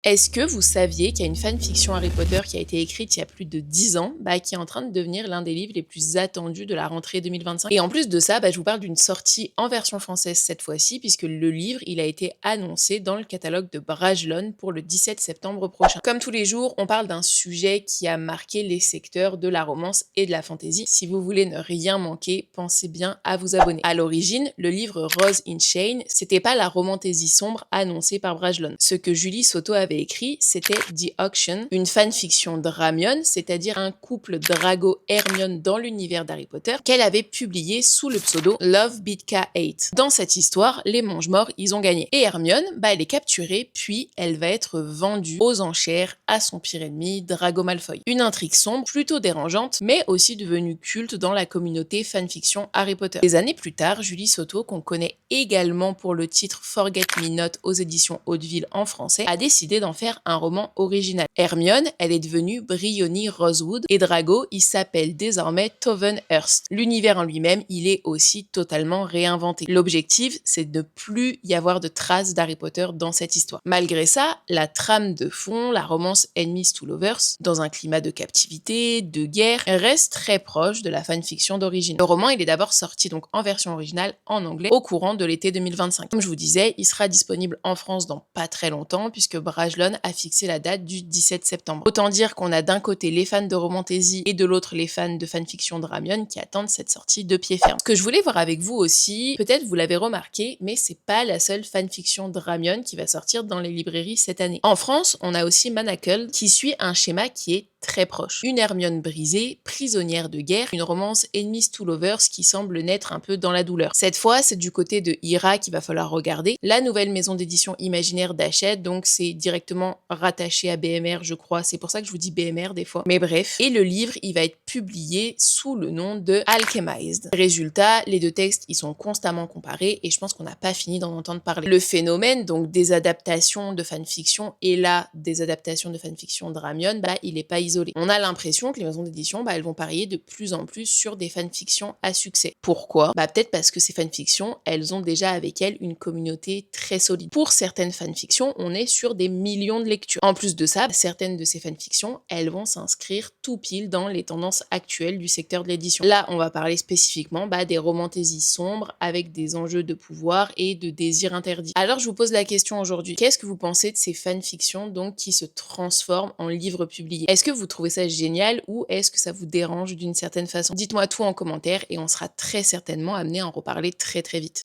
Est-ce que vous saviez qu'il y a une fanfiction Harry Potter qui a été écrite il y a plus de 10 ans, qui est en train de devenir l'un des livres les plus attendus de la rentrée 2025? Et en plus de ça, je vous parle d'une sortie en version française cette fois-ci, puisque le livre, il a été annoncé dans le catalogue de Brajlon pour le 17 septembre prochain. Comme tous les jours, on parle d'un sujet qui a marqué les secteurs de la romance et de la fantasy. Si vous voulez ne rien manquer, pensez bien à vous abonner. À l'origine, le livre Rose in Chain, c'était pas la romantaisie sombre annoncée par Brajlon. Ce que Julie Soto avait écrit, c'était The Auction, une fanfiction Dramion, c'est-à-dire un couple Drago-Hermione dans l'univers d'Harry Potter, qu'elle avait publié sous le pseudo Love Bitka 8. Dans cette histoire, les Mange-Morts, ils ont gagné. Et Hermione, elle est capturée, puis elle va être vendue aux enchères à son pire ennemi, Drago Malfoy. Une intrigue sombre, plutôt dérangeante, mais aussi devenue culte dans la communauté fanfiction Harry Potter. Des années plus tard, Julie Soto, qu'on connaît également pour le titre Forget Me Not aux éditions Hauteville en français, a décidé d'en faire un roman original. Hermione, elle est devenue Bryony Rosewood et Drago, il s'appelle désormais Toven Hurst. L'univers en lui-même, il est aussi totalement réinventé. L'objectif, c'est de ne plus y avoir de traces d'Harry Potter dans cette histoire. Malgré ça, la trame de fond, la romance Enemies to Lovers, dans un climat de captivité, de guerre, reste très proche de la fanfiction d'origine. Le roman, il est d'abord sorti donc en version originale en anglais au courant de l'été 2025. Comme je vous disais, il sera disponible en France dans pas très longtemps puisque Brajlon a fixé la date du 17 septembre. Autant dire qu'on a d'un côté les fans de romantaisie et de l'autre les fans de fanfiction Dramion qui attendent cette sortie de pied ferme. Ce que je voulais voir avec vous aussi, peut-être vous l'avez remarqué, mais c'est pas la seule fanfiction Dramion qui va sortir dans les librairies cette année. En France, on a aussi Manacle qui suit un schéma qui est très proche. Une Hermione brisée, prisonnière de guerre, une romance Enemies to Lovers qui semble naître un peu dans la douleur. Cette fois, c'est du côté de Ira qu'il va falloir regarder. La nouvelle maison d'édition imaginaire d'Hachette, donc c'est directement rattaché à BMR, je crois. C'est pour ça que je vous dis BMR des fois. Mais bref. Et le livre, il va être publié sous le nom de Alchemized. Résultat, les deux textes, ils sont constamment comparés et je pense qu'on n'a pas fini d'en entendre parler. Le phénomène, donc des adaptations de fanfiction et là, des adaptations de fanfiction Dramion, il est pas isolé. On a l'impression que les maisons d'édition, elles vont parier de plus en plus sur des fanfictions à succès. Pourquoi? Peut-être parce que ces fanfictions, elles ont déjà avec elles une communauté très solide. Pour certaines fanfictions, on est sur des millions de lectures. En plus de ça, certaines de ces fanfictions, elles vont s'inscrire tout pile dans les tendances actuelles du secteur de l'édition. Là, on va parler spécifiquement des romantaisies sombres avec des enjeux de pouvoir et de désirs interdits. Alors, je vous pose la question aujourd'hui. Qu'est-ce que vous pensez de ces fanfictions donc qui se transforment en livres publiés? Est-ce que vous trouvez ça génial ou est-ce que ça vous dérange d'une certaine façon? Dites-moi tout en commentaire et on sera très certainement amené à en reparler très très vite.